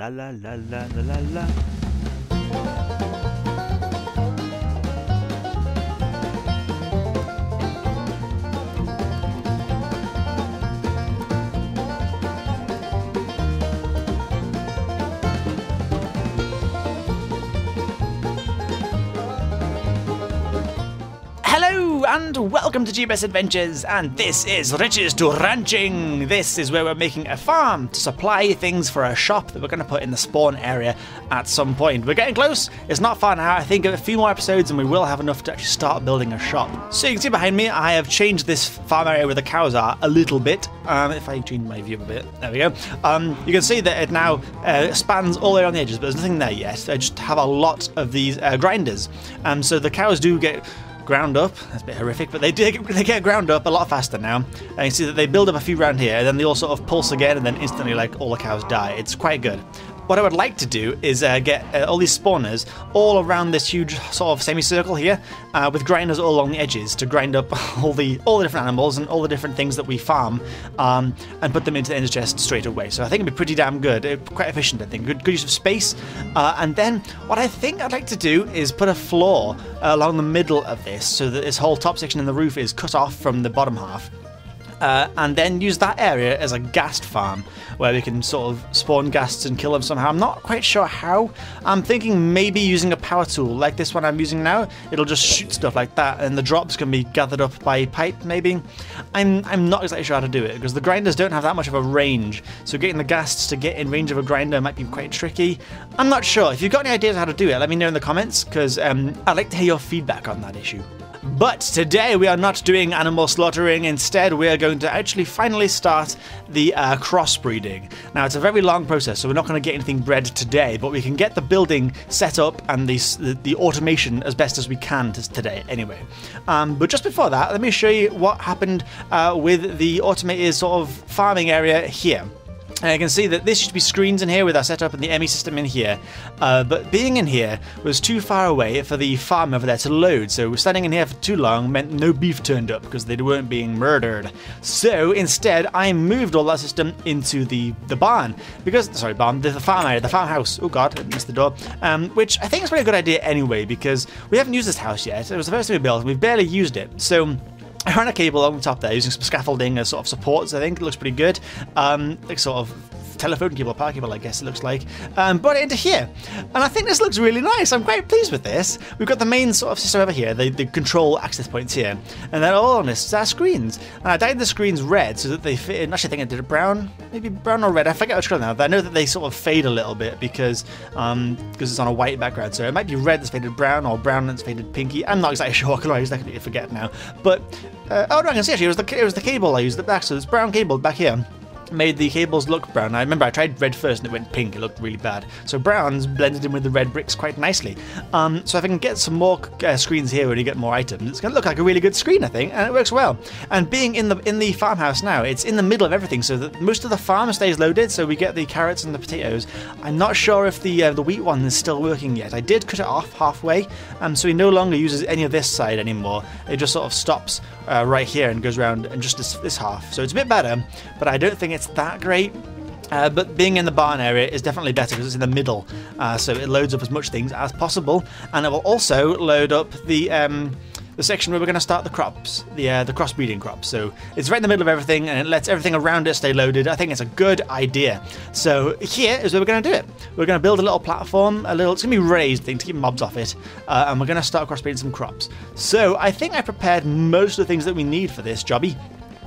la la la la la la. Hello and welcome to GBS Adventures, and this is Riches to Ranching. This is where we're making a farm to supply things for a shop that we're going to put in the spawn area at some point. We're getting close, it's not far now. I think a few more episodes and we will have enough to actually start building a shop. So you can see behind me, I have changed this farm area where the cows are a little bit. If I change my view a bit, there we go. You can see that it now spans all the way around the edges, but there's nothing there yet. I just have a lot of these grinders. So the cows do get ground up. That's a bit horrific, but they get ground up a lot faster now. And you can see that they build up a few around here, and then they all sort of pulse again, and then instantly, like, all the cows die. It's quite good. What I would like to do is get all these spawners all around this huge sort of semicircle here, with grinders all along the edges to grind up all the different animals and all the different things that we farm, and put them into the ender chest straight away. So I think it'd be pretty damn good, quite efficient. I think good use of space. And then what I think I'd like to do is put a floor along the middle of this, so that this whole top section in the roof is cut off from the bottom half. And then use that area as a ghast farm where we can sort of spawn ghasts and kill them somehow. I'm not quite sure how. I'm thinking maybe using a power tool like this one I'm using now. It'll just shoot stuff like that, and the drops can be gathered up by pipe maybe. I'm not exactly sure how to do it because the grinders don't have that much of a range, so getting the ghasts to get in range of a grinder might be quite tricky. I'm not sure. If you've got any ideas how to do it, let me know in the comments, because I'd like to hear your feedback on that issue. But today we are not doing animal slaughtering. Instead, we are going to actually finally start the crossbreeding. Now, it's a very long process, so we're not going to get anything bred today, but we can get the building set up and the automation as best as we can today anyway. But just before that, let me show you what happened with the automated sort of farming area here. And you can see that this should be screens in here with our setup and the ME system in here. But being in here was too far away for the farm over there to load. So standing in here for too long meant no beef turned up because they weren't being murdered. So instead, I moved all that system into the barn. Sorry, barn, the farm area, the farmhouse. Oh God, I missed the door. Which I think is a pretty good idea anyway, because we haven't used this house yet. It was the first thing we built and we've barely used it. So I ran a cable along the top there using some scaffolding as sort of supports. I think it looks pretty good. Like sort of telephone cable, power cable, I guess it looks like. Brought it into here, and I think this looks really nice. I'm quite pleased with this. We've got the main sort of system over here, the control access points here, and then all on this is our screens. And I dyed the screens red so that they fit in. Actually, I think I did it brown, maybe brown or red. I forget which color now. But I know that they sort of fade a little bit because it's on a white background. So it might be red that's faded brown or brown that's faded pinky. I'm not exactly sure what color I used. I can forget now. But oh no, I can see actually it was the cable I used at the back. So there's brown cable back here. Made the cables look brown. I remember I tried red first and it went pink. It looked really bad. So brown's blended in with the red bricks quite nicely. So if I can get some more screens here when you get more items, it's going to look like a really good screen, I think, and it works well. And being in the farmhouse now, it's in the middle of everything, so that most of the farm stays loaded. So we get the carrots and the potatoes. I'm not sure if the wheat one is still working yet. I did cut it off halfway, so he no longer uses any of this side anymore. It just sort of stops right here and goes around and just this half. So it's a bit better, but I don't think it's that great. But being in the barn area is definitely better because it's in the middle, so it loads up as much things as possible, and it will also load up the section where we're going to start the crops, the crossbreeding crops. So it's right in the middle of everything, and it lets everything around it stay loaded. I think it's a good idea. So here is where we're going to do it. We're going to build a little platform, it's going to be raised thing to keep mobs off it, and we're going to start crossbreeding some crops. So I think I prepared most of the things that we need for this jobby.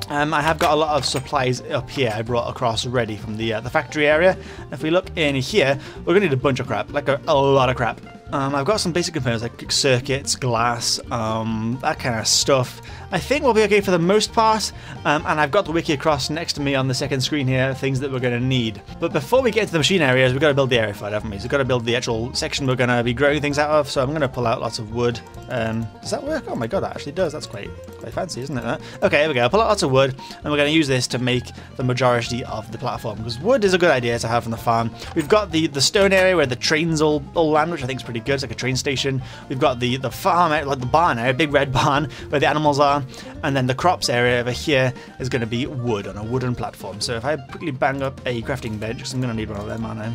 I have got a lot of supplies up here I brought across already from the factory area. If we look in here, we're going to need a bunch of crap, like a lot of crap. I've got some basic components like circuits, glass, that kind of stuff. I think we'll be okay for the most part, and I've got the wiki across next to me on the second screen here, things that we're going to need. But before we get into the machine areas, we've got to build the area for it, haven't we? So we've got to build the actual section we're going to be growing things out of, so I'm going to pull out lots of wood. Does that work? Oh my god, that actually does. That's quite fancy, isn't it? Okay, here we go. Pull out lots of wood, and we're going to use this to make the majority of the platform, because wood is a good idea to have from the farm. We've got the stone area where the trains all land, which I think is pretty good. It's like a train station. We've got the farm area, like the barn area, big red barn where the animals are, and then the crops area over here is going to be wood on a wooden platform. So if I quickly bang up a crafting bench, because I'm going to need one of them, aren't I?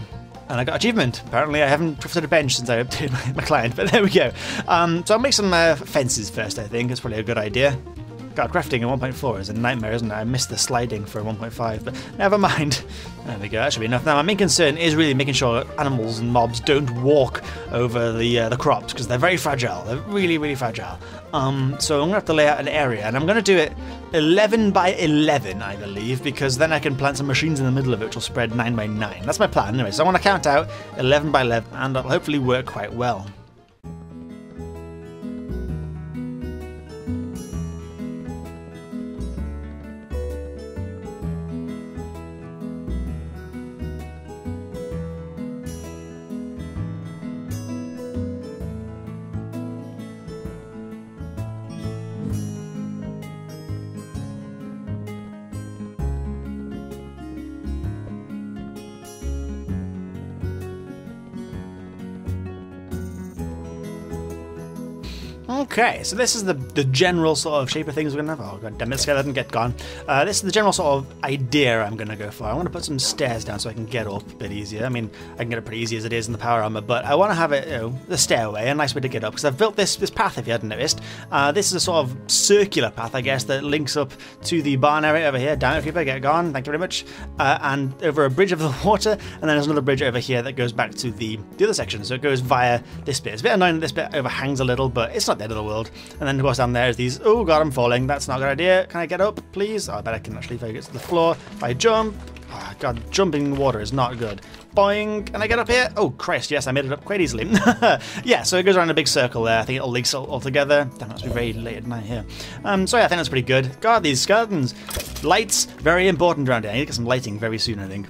And I got achievement. Apparently I haven't crafted a bench since I updated my client, but there we go. So I'll make some fences first, I think. It's probably a good idea. God, crafting in 1.4 is a nightmare, isn't it? I missed the sliding for 1.5, but never mind. There we go, that should be enough. Now, my main concern is really making sure animals and mobs don't walk over the crops, because they're very fragile. They're really, really fragile. So I'm going to have to lay out an area, and I'm going to do it 11 by 11, I believe, because then I can plant some machines in the middle of it, which will spread 9 by 9. That's my plan, anyway. So I want to count out 11 by 11, and that'll hopefully work quite well. Okay, so this is the general sort of shape of things we're going to have. Oh, god damn it, skeleton, get gone. This is the general sort of idea I'm going to go for. I want to put some stairs down so I can get up a bit easier. I mean, I can get up pretty easy as it is in the power armor, but I want to have it, you know, the stairway, a nice way to get up, because I've built this path, if you hadn't noticed. This is a sort of circular path, I guess, that links up to the barn area over here. Damn it, creeper, get gone, thank you very much. And over a bridge over the water, and then there's another bridge over here that goes back to the other section, so it goes via this bit. It's a bit annoying that this bit overhangs a little, but it's not the end of the world. And then of course down there is these, oh god, I'm falling, that's not a good idea. Can I get up, please? Oh, I bet I can actually if I get to the floor. If I jump, oh god, jumping in water is not good. Boing, can I get up here? Oh Christ, yes, I made it up quite easily. Yeah, so it goes around a big circle there. I think it'll link all together. Damn, it must be very late at night here. So yeah, I think that's pretty good. God, these skeletons. Lights, very important around here. I need to get some lighting very soon, I think.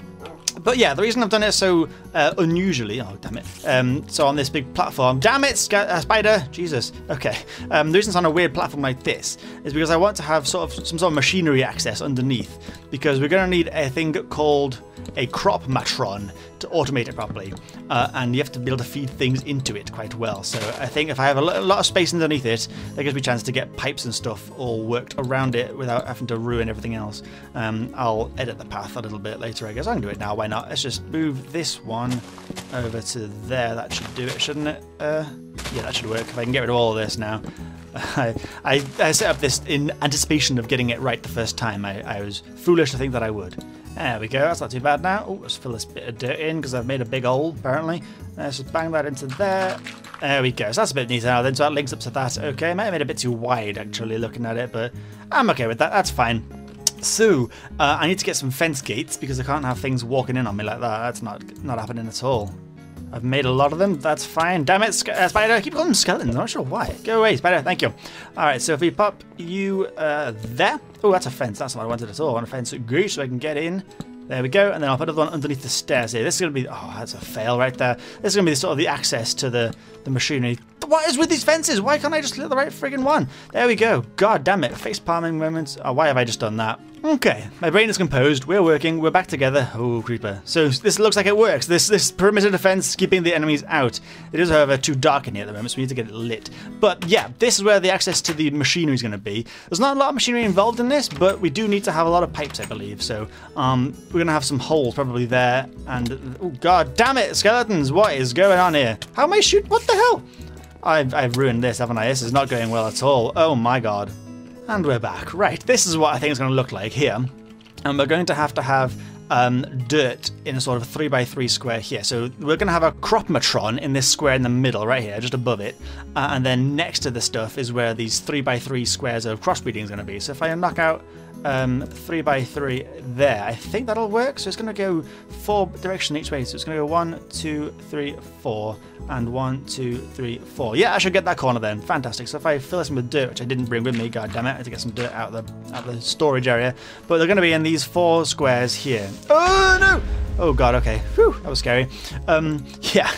But yeah, the reason I've done it so unusually, oh damn it, so on this big platform, damn it, spider, Jesus, okay. The reason it's on a weird platform like this is because I want to have sort of some sort of machinery access underneath, because we're going to need a thing called a crop matron to automate it properly, and you have to be able to feed things into it quite well. So I think if I have a lot of space underneath it, that gives me a chance to get pipes and stuff all worked around it without having to ruin everything else. I'll edit the path a little bit later, I guess. I can do it now, why not? Let's just move this one over to there. That should do it, shouldn't it? Yeah, that should work. If I can get rid of all of this now. I set up this in anticipation of getting it right the first time. I was foolish to think that I would. There we go, that's not too bad now. Oh, let's fill this bit of dirt in because I've made a big hole, apparently. Let's just bang that into there. There we go, so that's a bit neater now then, so that links up to that. Okay, I might have made it a bit too wide actually looking at it, but I'm okay with that, that's fine. So, I need to get some fence gates because I can't have things walking in on me like that. That's not happening at all. I've made a lot of them, that's fine. Damn it, spider, I keep calling them skeletons, I'm not sure why. Go away, spider, thank you. Alright, so if we pop you there. Oh, that's a fence, that's not what I wanted at all. I want a fence grease so I can get in. There we go, and then I'll put another one underneath the stairs here. This is going to be, oh, that's a fail right there. This is going to be sort of the access to the machinery. What is with these fences? Why can't I just hit the right friggin' one? There we go. God damn it. Face palming moments. Oh, why have I just done that? Okay, my brain is composed. We're working. We're back together. Oh, creeper. So this looks like it works. This perimeter defense keeping the enemies out. It is, however, too dark in here at the moment, so we need to get it lit. But yeah, this is where the access to the machinery is going to be. There's not a lot of machinery involved in this, but we do need to have a lot of pipes, I believe. So we're going to have some holes probably there. And oh god damn it, skeletons! What is going on here? How am I shooting? What the hell? I've ruined this, haven't I? This is not going well at all. Oh my god. And we're back. Right, this is what I think it's going to look like here. And we're going to have dirt in a sort of 3x3 square here. So we're going to have a crop matron in this square in the middle, right here, just above it. And then next to the stuff is where these 3x3 squares of crossbreeding is going to be. So if I knock out 3x3 there, I think that'll work. So it's going to go 4 direction each way. So it's going to go 1, 2, 3, 4, and 1, 2, 3, 4. Yeah, I should get that corner then. Fantastic. So if I fill this in with dirt, which I didn't bring with me, god damn it, I had to get some dirt out of the storage area. But they're going to be in these 4 squares here. Oh no! Oh god, okay. Whew, that was scary. Yeah.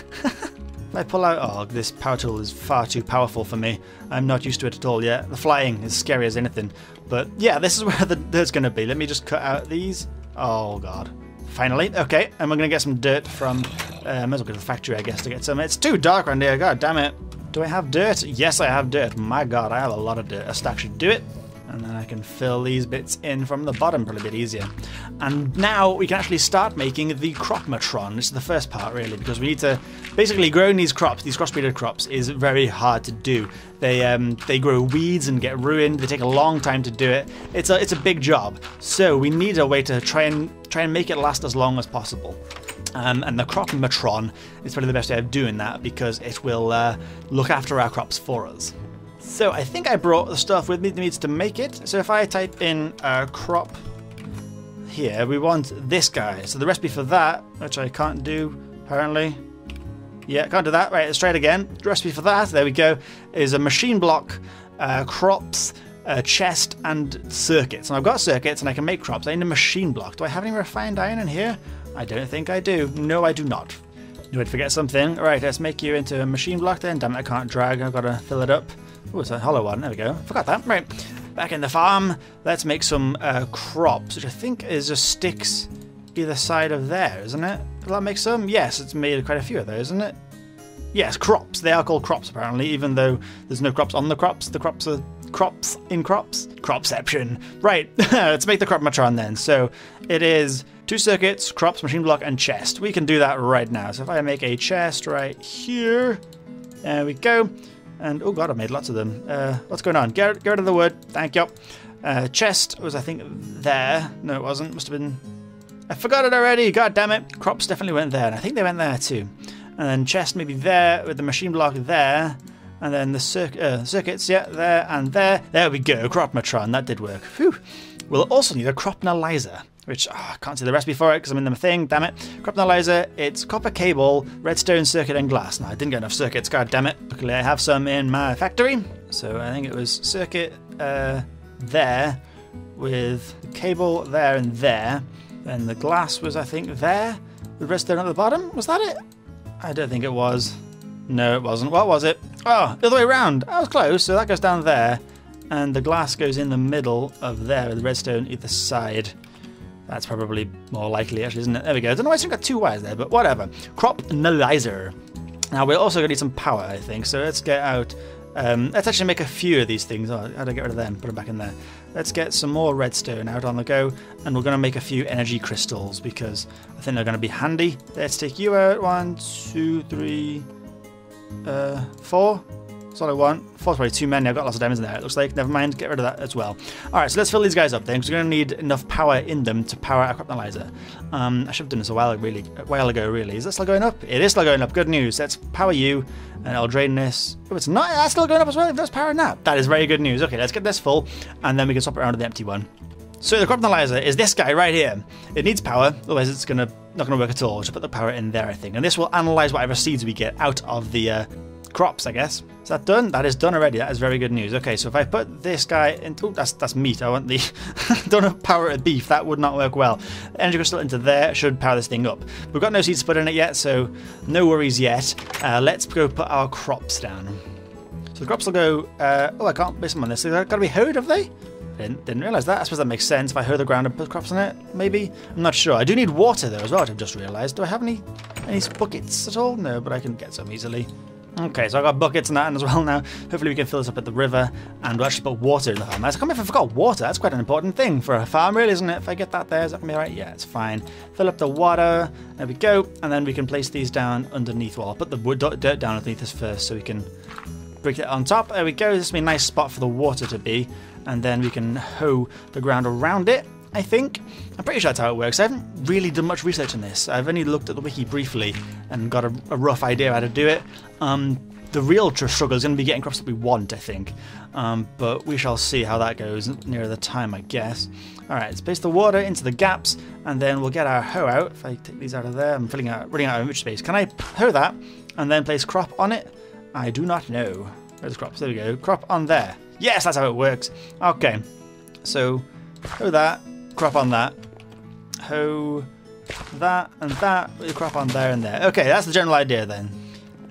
I pull out, oh, this power tool is far too powerful for me. I'm not used to it at all yet. The flying is scary as anything. But yeah, this is where the dirt's going to be. Let me just cut out these. Oh god. Finally. Okay, and we're going to get some dirt from, I might as well go to the factory, I guess, to get some. It's too dark around here, god damn it. Do I have dirt? Yes, I have dirt. My god, I have a lot of dirt. A stack should do it. And then I can fill these bits in from the bottom, probably a bit easier. And now we can actually start making the crop-matron. This is the first part, really, because we need to... Basically, growing these crops, these crossbreeded crops, is very hard to do. They grow weeds and get ruined. They take a long time to do it. It's a big job. So we need a way to try and make it last as long as possible. And the crop-matron is probably the best way of doing that, because it will look after our crops for us. So I think I brought the stuff with me that needs to make it. So if I type in crop here, we want this guy. So the recipe for that, which I can't do apparently. Yeah, can't do that. Right, let's try it again. The recipe for that, there we go, is a machine block, crops, chest, and circuits. And I've got circuits and I can make crops. I need a machine block. Do I have any refined iron in here? I don't think I do. No, I do not. Do I forget something? All right, let's make you into a machine block then. Damn it, I can't drag. I've got to fill it up. Oh, it's a hollow one. There we go. Forgot that. Right. Back in the farm. Let's make some crops, which I think is just sticks either side of there, isn't it? Will that make some? Yes, it's made quite a few of those, isn't it? Yes, crops. They are called crops, apparently, even though there's no crops on the crops. The crops are crops in crops. Cropception. Right. Let's make the crop-matron then. So it is 2 circuits, crops, machine block, and chest. We can do that right now. So if I make a chest right here, there we go. And, oh god, I made lots of them. What's going on? Get rid of the wood. Thank you. Chest was, I think, there. No, it wasn't. Must have been... I forgot it already. God damn it. Crops definitely went there. And I think they went there too. And then chest maybe there with the machine block there. And then the circuits, yeah, there and there. There we go. Crop-matron. That did work. Whew. We'll also need a crop analyzer, which I can't see the recipe for it because I'm in the thing, damn it. Crop analyzer, it's copper cable, redstone, circuit, and glass. Now, I didn't get enough circuits, god damn it. Luckily, I have some in my factory. So I think it was circuit there with the cable there and there. Then the glass was, I think, there with redstone at the bottom. Was that it? I don't think it was. No, it wasn't. What was it? Oh, the other way around. I was close, so that goes down there. And the glass goes in the middle of there with the redstone either side. That's probably more likely, actually, isn't it? There we go. I don't know why it's got 2 wires there, but whatever. Crop analyzer. Now, we're also going to need some power, I think. So let's get out... let's actually make a few of these things. Oh, how do I get rid of them? Put them back in there. Let's get some more redstone out on the go. And we're going to make a few energy crystals because I think they're going to be handy. Let's take you out. 1, 2, 3, 4. That's all I want. 4's probably too many. I've got lots of diamonds in there, it looks like. Never mind, get rid of that as well. Alright, so let's fill these guys up then, because we're going to need enough power in them to power our crop analyzer. I should have done this a while ago, really. Is that still going up? It is still going up. Good news. Let's power you, and I'll drain this. Oh, it's not. That's still going up as well. If that's powering that. That is very good news. Okay, let's get this full, and then we can swap it around to the empty one. So the crop analyzer is this guy right here. It needs power, otherwise it's not going to work at all. Just put the power in there, I think. And this will analyze whatever seeds we get out of the crops, I guess. Is that done? That is done already. That is very good news. Okay, so if I put this guy into... Oh, that's meat. I want the... Don't have power at beef. That would not work well. Energy crystal into there should power this thing up. We've got no seeds to put in it yet, so no worries yet. Let's go put our crops down. So the crops will go... oh, I can't base them on this. They've got to be hoed, have they? Didn't realise that. I suppose that makes sense if I hoe the ground and put crops on it, maybe? I'm not sure. I do need water, though, as well, I've just realised. Do I have any buckets at all? No, but I can get some easily. Okay, so I've got buckets and that as well now. Hopefully we can fill this up at the river and we'll actually put water in the farm. I can't believe I forgot water. That's quite an important thing for a farm, really, isn't it? If I get that there, is that going to be alright? Yeah, it's fine. Fill up the water. There we go. And then we can place these down underneath. Well, I'll put the dirt down underneath this first so we can break it on top. There we go. This will be a nice spot for the water to be. And then we can hoe the ground around it, I think. I'm pretty sure that's how it works. I haven't really done much research on this. I've only looked at the wiki briefly and got a rough idea how to do it. The real struggle is going to be getting crops that we want, I think. But we shall see how that goes nearer the time, I guess. Alright, let's place the water into the gaps, and then we'll get our hoe out. If I take these out of there, I'm running out of inventory space. Can I hoe that and then place crop on it? I do not know. Where's the crops? There we go. Crop on there. Yes, that's how it works. Okay, so hoe that, crop on that, hoe that and that, with the crop on there and there. Okay, that's the general idea then.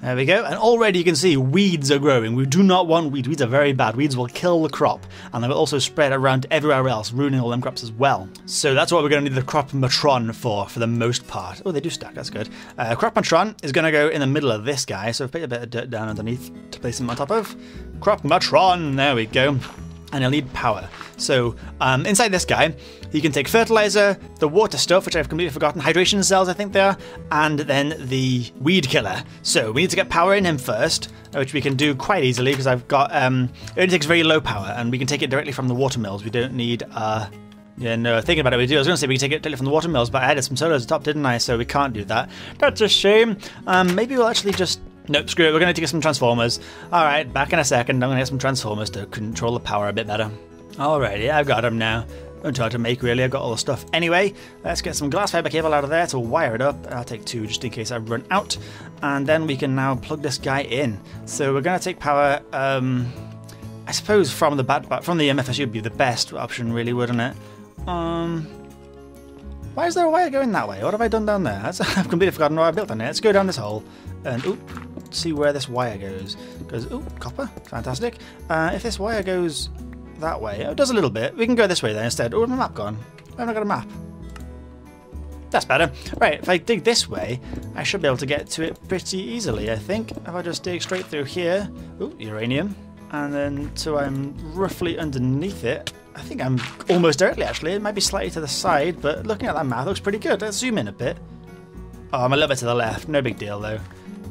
There we go, and already you can see weeds are growing. We do not want weeds. Weeds are very bad. Weeds will kill the crop, and they will also spread around everywhere else, ruining all them crops as well. So that's what we're going to need the crop-matron for the most part. Oh, they do stack, that's good. Crop-matron is going to go in the middle of this guy, so put a bit of dirt down underneath to place him on top of. Crop-matron, there we go. and he'll need power. So inside this guy, he can take fertilizer, the water stuff, which I've completely forgotten, hydration cells I think they are, and then the weed killer. So we need to get power in him first, which we can do quite easily because I've got, it only takes very low power and we can take it directly from the water mills. We don't need, yeah, no, thinking about it, we do. I was going to say we can take it directly from the water mills, but I added some solar at the top, didn't I? So we can't do that. That's a shame. Maybe we'll actually just... Nope, screw it. We're going to get some transformers. Alright, back in a second. I'm going to get some transformers to control the power a bit better. Alrighty, I've got them now. Don't know how to make, really. I've got all the stuff. Anyway, let's get some glass fiber cable out of there to wire it up. I'll take 2 just in case I run out. And then we can now plug this guy in. So we're going to take power, I suppose from the MFSU would be the best option, really, wouldn't it? Why is there a wire going that way? What have I done down there? I've completely forgotten what I built on it. Let's go down this hole and see where this wire goes. Goes, copper, fantastic. If this wire goes that way, it does a little bit. We can go this way then instead. Oh, where's my map gone? Why haven't I got a map? That's better. Right, if I dig this way, I should be able to get to it pretty easily, I think. If I just dig straight through here, uranium, and then so I'm roughly underneath it. I think I'm almost directly, actually. It might be slightly to the side, but looking at that map, it looks pretty good. Let's zoom in a bit. Oh, I'm a little bit to the left. No big deal, though.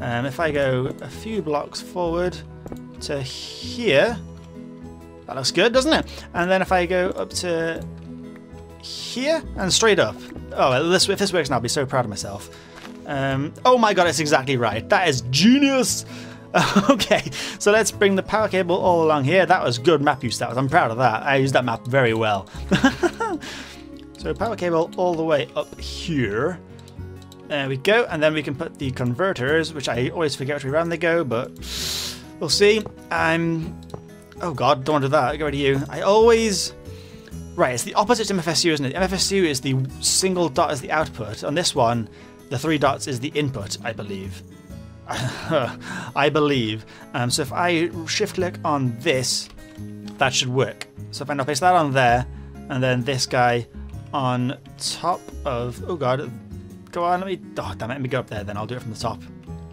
If I go a few blocks forward to here, that looks good, doesn't it? And then if I go up to here and straight up. Oh, if this works now, I'll be so proud of myself. Oh my god, it's exactly right. That is genius! Okay, so let's bring the power cable all along here. That was good map use, I'm proud of that. I used that map very well. So power cable all the way up here. There we go, and then we can put the converters, which I always forget which way around they go, but we'll see. Oh god, don't want to do that, get rid of you. I always... Right, it's the opposite to MFSU, isn't it? MFSU is the single dot as the output. On this one, the 3 dots is the input, I believe. I believe. So if I shift click on this, that should work. So if I now place that on there, and then this guy on top of... Oh god, go on, let me... Oh damn it, let me go up there then, I'll do it from the top.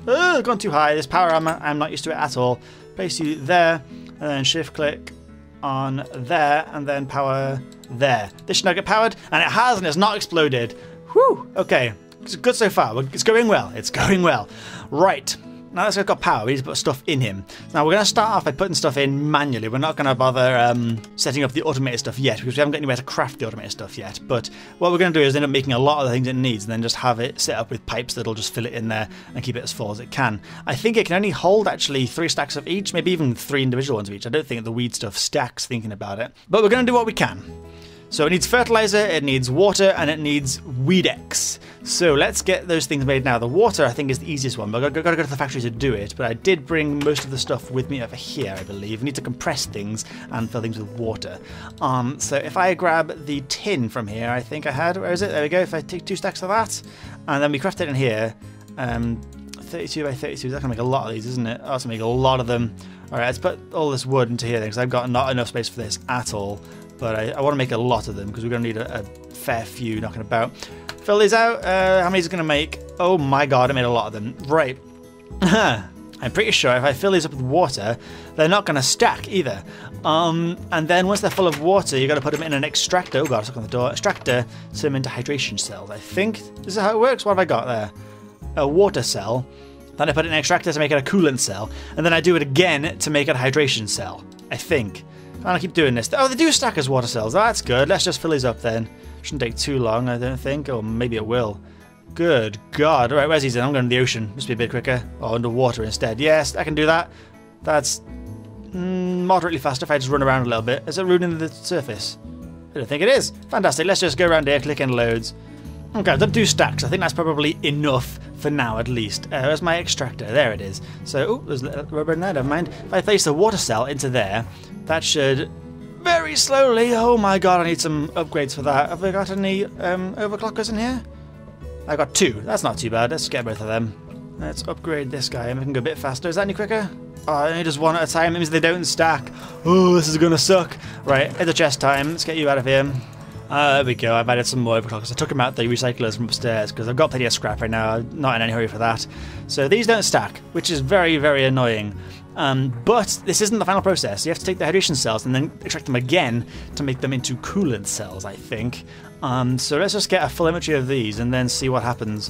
Oh, gone too high, this power, I'm not used to it at all. Place you there, and then shift click on there, and then power there. This should now get powered, and it has, and it's not exploded. Whew, okay. It's good so far. It's going well. It's going well. Right. Now that we've got power, we need to put stuff in him. Now we're going to start off by putting stuff in manually. We're not going to bother setting up the automated stuff yet because we haven't got anywhere to craft the automated stuff yet. But what we're going to do is end up making a lot of the things it needs and then just have it set up with pipes that'll just fill it in there and keep it as full as it can. I think it can only hold actually 3 stacks of each, maybe even 3 individual ones of each. I don't think the weed stuff stacks thinking about it. But we're going to do what we can. So it needs fertilizer, it needs water, and it needs Weedex. So let's get those things made now. The water, I think, is the easiest one, but I've got to go to the factory to do it. But I did bring most of the stuff with me over here, I believe. We need to compress things and fill things with water. So if I grab the tin from here, I think I had, where is it? There we go. If I take 2 stacks of that, and then we craft it in here, 32 by 32, that's going to make a lot of these, isn't it? Oh, that's going to make a lot of them. All right, let's put all this wood into here, because I've got not enough space for this at all. But I want to make a lot of them because we're going to need a fair few knocking about. Fill these out. How many is it going to make? Oh my god, I made a lot of them. Right. I'm pretty sure if I fill these up with water, they're not going to stack either. And then once they're full of water, you've got to put them in an extractor. Oh god, stuck on the door. Extractor, turn them into hydration cells, I think. This is how it works. What have I got there? A water cell. Then I put it in an extractor to make it a coolant cell. And then I do it again to make it a hydration cell, I think. I'll keep doing this. Oh, they do stack as water cells. Oh, that's good. Let's just fill these up then. Shouldn't take too long, I don't think. Or maybe it will. Good God. Alright, where's he then? I'm going to the ocean. Must be a bit quicker. Or underwater instead. Yes, I can do that. That's moderately faster if I just run around a little bit. Is it ruining the surface? I don't think it is. Fantastic. Let's just go around here, click in loads. Okay, I've done 2 stacks. I think that's probably enough for now, at least. Where's my extractor? There it is. So, oh, there's a rubber in there, never mind. If I place the water cell into there, that should very slowly... Oh my god, I need some upgrades for that. Have I got any overclockers in here? I got 2. That's not too bad. Let's get both of them. Let's upgrade this guy. Make him go a bit faster. Is that any quicker? Oh, only just 1 at a time. It means they don't stack. Oh, this is going to suck. Right, it's a chest time. Let's get you out of here. There we go. I've added some more because I took them out the recyclers from upstairs because I've got plenty of scrap right now. I'm not in any hurry for that. So these don't stack, which is very, very annoying. But this isn't the final process. You have to take the hydration cells and then extract them again to make them into coolant cells, I think. So let's just get a full inventory of these and then see what happens.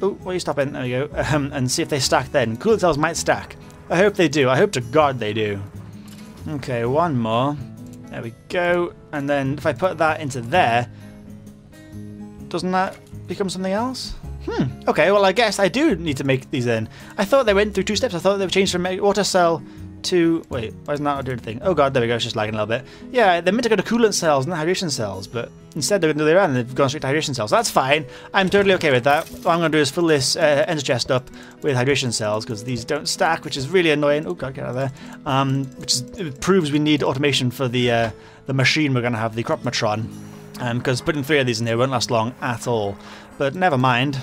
Oh, why are you stopping? There we go. And see if they stack then. Coolant cells might stack. I hope they do. I hope to God they do. Okay, one more. There we go. And then if I put that into there, doesn't that become something else? Okay, well I guess I do need to make these then. I thought they went through 2 steps. I thought they were changed from water cell to... Wait, why isn't that doing anything? Oh god, there we go, it's just lagging a little bit. Yeah, they're meant to go to coolant cells, not hydration cells, but instead they're going to do the other way around and they've gone straight to hydration cells. That's fine. I'm totally okay with that. What I'm going to do is fill this ender chest up with hydration cells because these don't stack, which is really annoying. Oh god, get out of there. It proves we need automation for the machine we're going to have, the Cropmatron. Because putting 3 of these in there won't last long at all. But never mind.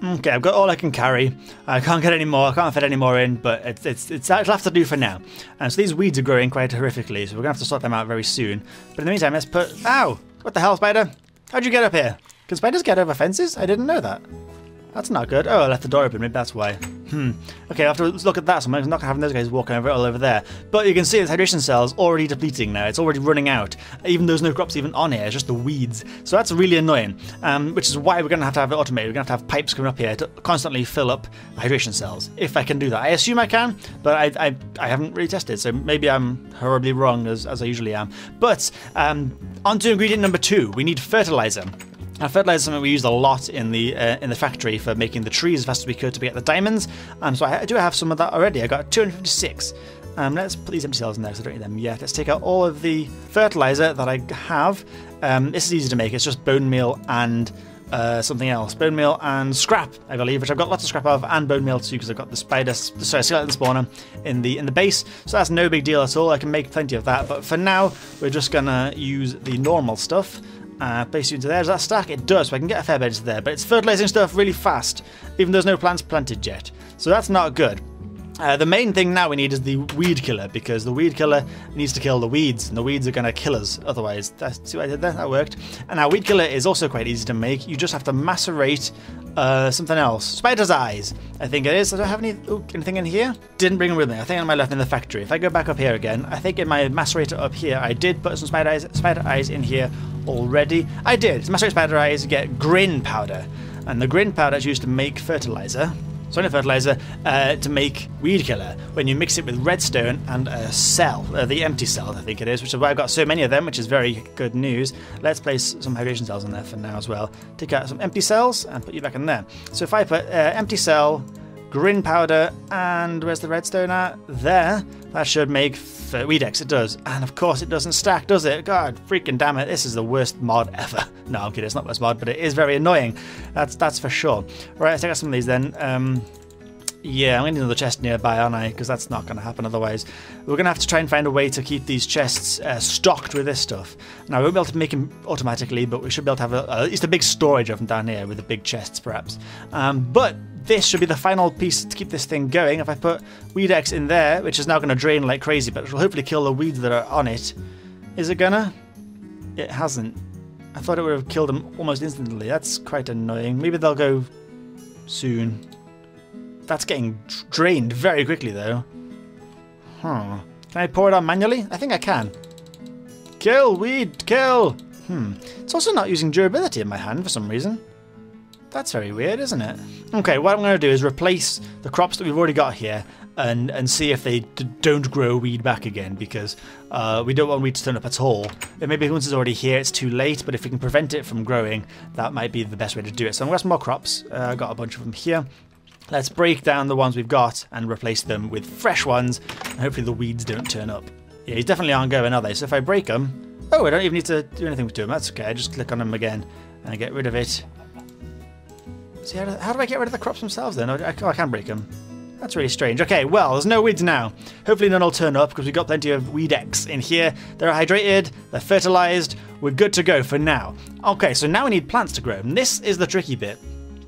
Okay, I've got all I can carry. I can't get any more. I can't fit any more in, but it'll have to do for now. And so these weeds are growing quite horrifically, so we're gonna have to sort them out very soon. But in the meantime, let's put... Ow! What the hell, spider? How'd you get up here? Can spiders get over fences? I didn't know that. That's not good. Oh, I left the door open. Maybe that's why. Okay, I'll have to look at that. So I'm not having those guys walking all over there. But you can see this hydration cell's already depleting now. It's already running out. Even though there's no crops even on here. It's just the weeds. So that's really annoying. Which is why we're going to have it automated. We're going to have pipes coming up here to constantly fill up hydration cells. If I can do that. I assume I can, but I haven't really tested. So maybe I'm horribly wrong as I usually am. But on to ingredient number 2. We need fertilizer. Now, fertilizer is something we use a lot in the factory for making the trees as fast as we could to get the diamonds. So I do have some of that already. I got 256. Let's put these empty cells in there because I don't need them yet. Let's take out all of the fertilizer that I have. This is easy to make. It's just bone meal and something else. Bone meal and scrap, I believe, which I've got lots of scrap of, and bone meal too because I've got the skeleton spawner in the base. So that's no big deal at all. I can make plenty of that. But for now, we're just gonna use the normal stuff. Place you into there. Does that stack? It does, so I can get a fair bit into there. But it's fertilizing stuff really fast, even though there's no plants planted yet. So that's not good. The main thing now we need is the weed killer, because the weed killer needs to kill the weeds, and the weeds are going to kill us otherwise. See what I did there? That worked. And now weed killer is also quite easy to make. You just have to macerate something else. Spider's eyes, I think it is. I don't have anything in here. Didn't bring them with me. I think I might have left in the factory. If I go back up here again, I think in my macerator up here, I did put some spider eyes in here already. I did. To macerate spider eyes, you get grin powder, and the grin powder is used to make fertilizer. Soil fertilizer to make weed killer when you mix it with redstone and a cell, the empty cell I think it is, which is why I've got so many of them, which is very good news. Let's place some hydration cells in there for now as well. Take out some empty cells and put you back in there. So if I put empty cell, grin powder, and where's the redstone at? There. That should make Weedex. It does. And of course it doesn't stack, does it? God freaking damn it. This is the worst mod ever. No, I'm kidding. It's not the worst mod, but it is very annoying. That's for sure. Right, let's take out some of these then. Yeah, I'm going to need another chest nearby, aren't I? Because that's not going to happen otherwise. We're going to have to try and find a way to keep these chests stocked with this stuff. Now, we won't be able to make them automatically, but we should be able to have at least a big storage of them down here with the big chests, perhaps. But this should be the final piece to keep this thing going. If I put Weedex in there, which is now going to drain like crazy, but it will hopefully kill the weeds that are on it. Is it gonna? It hasn't. I thought it would have killed them almost instantly. That's quite annoying. Maybe they'll go soon. That's getting drained very quickly, though. Huh. Can I pour it on manually? I think I can. Kill, weed, kill! It's also not using durability in my hand for some reason. That's very weird, isn't it? Okay, what I'm going to do is replace the crops that we've already got here and see if they don't grow weed back again, because we don't want weed to turn up at all. And maybe once it's already here, it's too late, but if we can prevent it from growing, that might be the best way to do it. So I'm going to have some more crops. I've got a bunch of them here. Let's break down the ones we've got and replace them with fresh ones, and hopefully the weeds don't turn up. Yeah, these definitely aren't going, are they? So if I break them... Oh, I don't even need to do anything to them. That's okay. I just click on them again and get rid of it. See, how do I get rid of the crops themselves then? I can't break them. That's really strange. Okay, well, there's no weeds now. Hopefully none will turn up because we've got plenty of Weedex in here. They're hydrated, they're fertilized. We're good to go for now. Okay, so now we need plants to grow. And this is the tricky bit.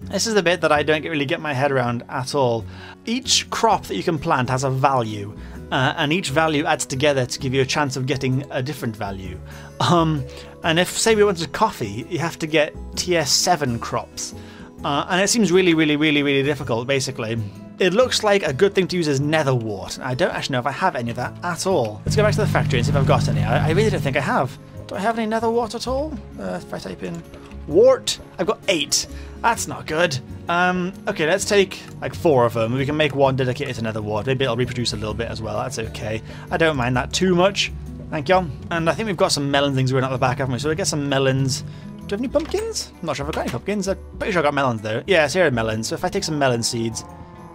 This is the bit that I don't really get my head around at all. Each crop that you can plant has a value, and each value adds together to give you a chance of getting a different value. And And if, say, we wanted coffee, you have to get tier 7 crops. And it seems really, really, really, really difficult, basically. It looks like a good thing to use is nether wart. I don't actually know if I have any of that at all. Let's go back to the factory and see if I've got any. I really don't think I have. Do I have any nether wart at all? If I type in wart, I've got 8. That's not good. Okay, let's take like 4 of them. We can make one dedicated to nether wart. Maybe it'll reproduce a little bit as well. That's okay. I don't mind that too much. Thank you. And I think we've got some melon things going out the back, haven't we? So we get some melons. Do you have any pumpkins? I'm not sure if I've got any pumpkins. I'm pretty sure I got melons though. Yes, here are melons. So if I take some melon seeds.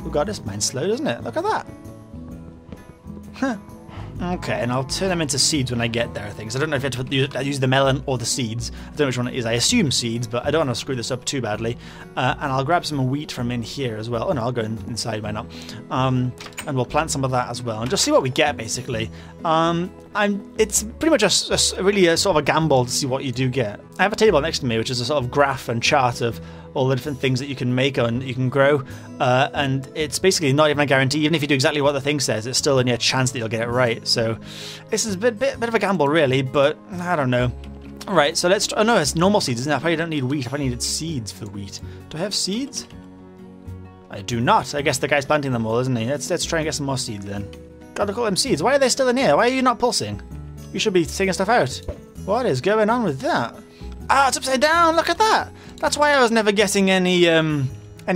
Oh god, this mine's slow, doesn't it? Look at that. Huh. Okay, and I'll turn them into seeds when I get there, I think. So I don't know if you have to use the melon or the seeds. I don't know which one it is. I assume seeds, but I don't want to screw this up too badly. And I'll grab some wheat from in here as well. Oh no, I'll go inside, why not? And we'll plant some of that as well. And just see what we get, basically. It's pretty much a sort of a gamble to see what you do get. I have a table next to me, which is a sort of graph and chart of all the different things that you can make and you can grow, and it's basically not even a guarantee. Even if you do exactly what the thing says, it's still only a chance that you'll get it right. So this is a bit of a gamble, really, but I don't know. All right, so let's. Oh no, it's normal seeds, isn't it? I probably don't need wheat. I probably needed seeds for wheat. Do I have seeds? I do not. I guess the guy's planting them all, isn't he? Let's try and get some more seeds then. God, look at all them seeds. Why are they still in here? Why are you not pulsing? You should be taking stuff out. What is going on with that? Ah, it's upside down. Look at that. That's why I was never getting any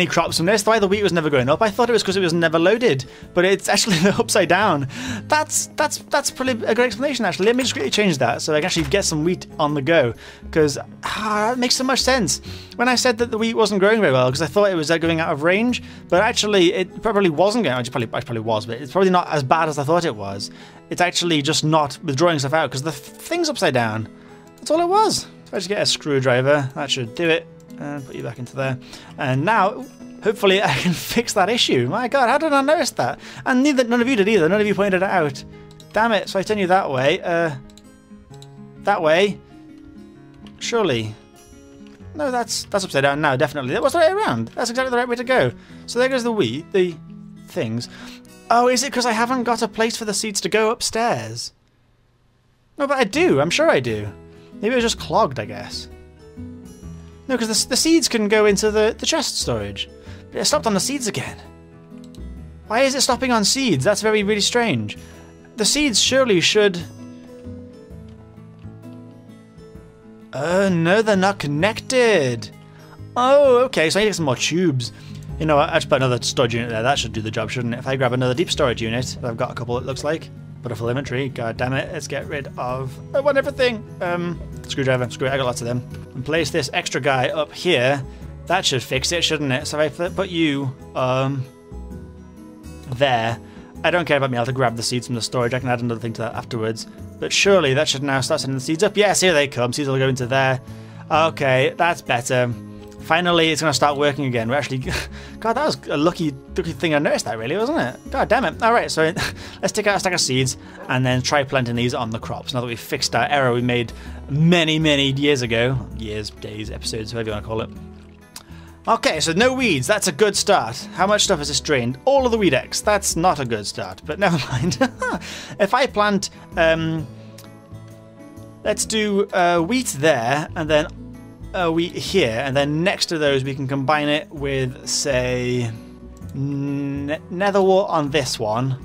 crops from this. Why the wheat was never going up. I thought it was because it was never loaded, but it's actually upside down. That's probably a great explanation, actually. Let me just quickly change that so I can actually get some wheat on the go, because that makes so much sense. When I said that the wheat wasn't growing very well, because I thought it was going out of range, but actually it probably wasn't going. It probably was, but it's probably not as bad as I thought it was. It's actually just not withdrawing stuff out because the thing's upside down. That's all it was. If I just get a screwdriver, that should do it. And put you back into there. And now, hopefully, I can fix that issue. My god, how did I notice that? And none of you did either. None of you pointed it out. Damn it. So I turn you that way. That way. Surely. No, that's upside down now, definitely. That was the right way around. That's exactly the right way to go. So there goes the things. Oh, is it because I haven't got a place for the seeds to go upstairs? No, but I do. I'm sure I do. Maybe it was just clogged, I guess. No, because the seeds can go into the chest storage. But it stopped on the seeds again. Why is it stopping on seeds? That's really strange. The seeds surely should... Oh, no, they're not connected. Oh, okay, so I need some more tubes. You know what, I should put another storage unit there. That should do the job, shouldn't it? If I grab another deep storage unit, I've got a couple, it looks like. But a full inventory, god damn it, let's get rid of... I want everything! Screwdriver, I got lots of them. And place this extra guy up here. That should fix it, shouldn't it? So if I put you, there. I don't care about me able to grab the seeds from the storage, I can add another thing to that afterwards. But surely that should now start sending the seeds up. Yes, here they come, seeds will go into there. Okay, that's better. Finally, it's going to start working again. We're actually... God, that was a lucky thing I noticed that, really, wasn't it? God damn it. All right, so let's take out a stack of seeds and then try planting these on the crops. Now that we've fixed our error we made many years ago. Years, days, episodes, whatever you want to call it. Okay, so no weeds. That's a good start. How much stuff has this drained? All of the weed X. That's not a good start, but never mind. If I plant... let's do wheat there and then... wheat here, and then next to those we can combine it with, say, nether wart on this one,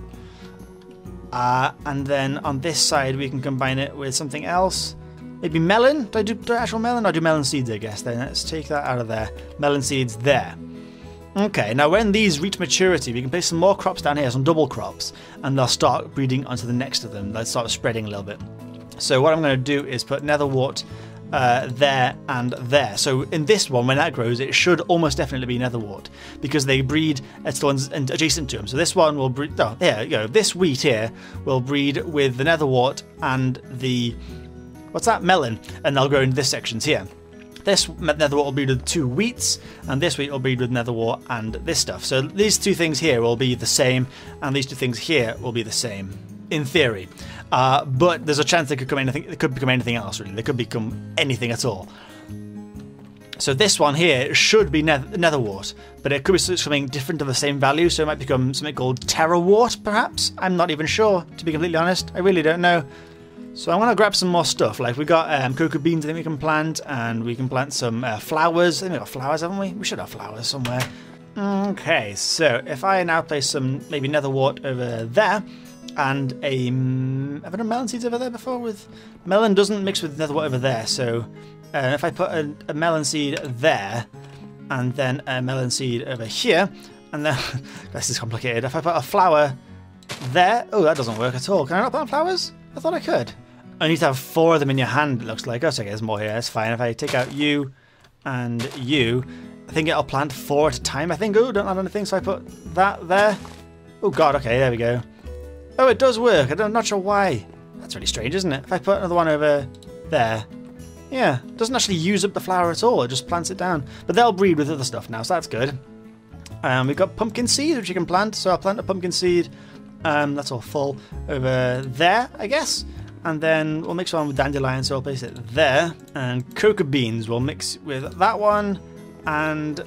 and then on this side we can combine it with something else. Maybe melon? Do I do actual melon? I'll do melon seeds, I guess. Then let's take that out of there. Melon seeds there. Okay, now when these reach maturity, we can place some more crops down here, some double crops, and they'll start breeding onto the next of them. They'll start spreading a little bit. So what I'm going to do is put nether wart there and there. So in this one, when that grows, it should almost definitely be nether wart because they breed at the ones adjacent to them. So this one will breed. Oh, there you go. This wheat here will breed with the nether wart and the what's that melon, and they'll grow into this sections here. This nether wart will breed with 2 wheats, and this wheat will breed with nether wart and this stuff. So these 2 things here will be the same, and these 2 things here will be the same, in theory. But there's a chance they could become anything. It could become anything else, really. They could become anything at all. So this one here should be nether wart, but it could be something different of the same value. So it might become something called terra wart, perhaps. I'm not even sure, to be completely honest. I really don't know. So I'm going to grab some more stuff. Like we got cocoa beans I think we can plant, and we can plant some flowers. I think we got flowers, haven't we? We should have flowers somewhere. Okay, so if I now place some maybe nether wart over there, and have I done melon seeds over there before? With melon doesn't mix with nether wart over there, so if I put a melon seed there, and then a melon seed over here, and then this is complicated. If I put a flower there, oh, that doesn't work at all. Can I not plant flowers? I thought I could. I need to have 4 of them in your hand, it looks like. Oh, okay, there's more here, that's fine. If I take out you and you, I think it'll plant 4 at a time, I think. Oh, don't have anything, so I put that there. Oh god, okay, there we go. Oh, it does work. I'm not sure why. That's really strange, isn't it? If I put another one over there, yeah, it doesn't actually use up the flower at all. It just plants it down. But they'll breed with other stuff now, so that's good. We've got pumpkin seed, which you can plant. So I'll plant a pumpkin seed. That's all full over there, I guess. And then we'll mix one with dandelion, so I'll place it there. And cocoa beans we'll mix with that one and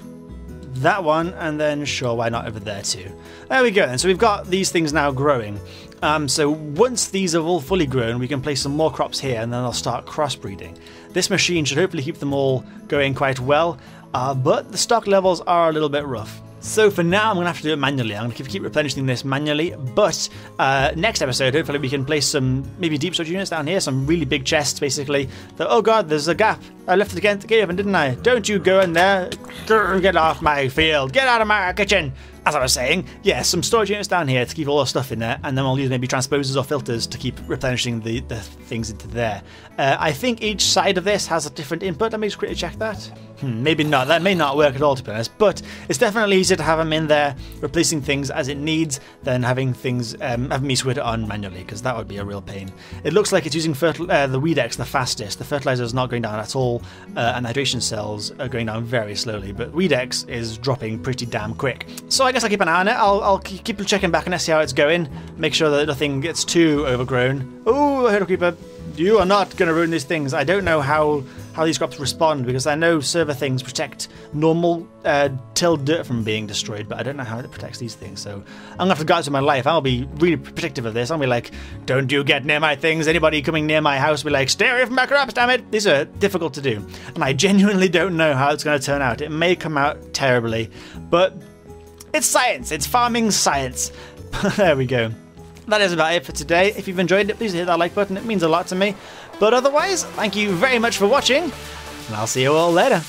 that one, and then sure, why not over there too. There we go then. So we've got these things now growing. So once these are all fully grown, we can place some more crops here, and then I'll start crossbreeding. This machine should hopefully keep them all going quite well, but the stock levels are a little bit rough. So for now, I'm going to have to do it manually. I'm going to keep replenishing this manually, but next episode, hopefully we can place some maybe deep storage units down here, some really big chests, basically. That, oh god, there's a gap. I left the gate open, didn't I? Don't you go in there. Get off my field. Get out of my kitchen. As I was saying, yeah, some storage units down here to keep all the stuff in there, and then I'll use maybe transposers or filters to keep replenishing the things into there. I think each side of this has a different input. Let me just quickly check that. Maybe not. That may not work at all, to be honest, but it's definitely easier to have them in there, replacing things as it needs, than having things, having me switch it on manually, because that would be a real pain. It looks like it's using the Weed X the fastest. The fertilizer is not going down at all, and hydration cells are going down very slowly, but Weed X is dropping pretty damn quick. So I guess I'll keep an eye on it. I'll keep checking back and see how it's going, make sure that nothing gets too overgrown. Oh, Hurdle Creeper, you are not going to ruin these things. I don't know how these crops respond, because I know server things protect normal tilled dirt from being destroyed, but I don't know how it protects these things, so I'm going to have to guard to my life. I'll be really protective of this. I'll be like, don't you get near my things. Anybody coming near my house will be like, stay away from my crops, damn it. These are difficult to do, and I genuinely don't know how it's going to turn out. It may come out terribly, but it's science. It's farming science. There we go. That is about it for today. If you've enjoyed it, please hit that like button. It means a lot to me. But otherwise, thank you very much for watching, and I'll see you all later.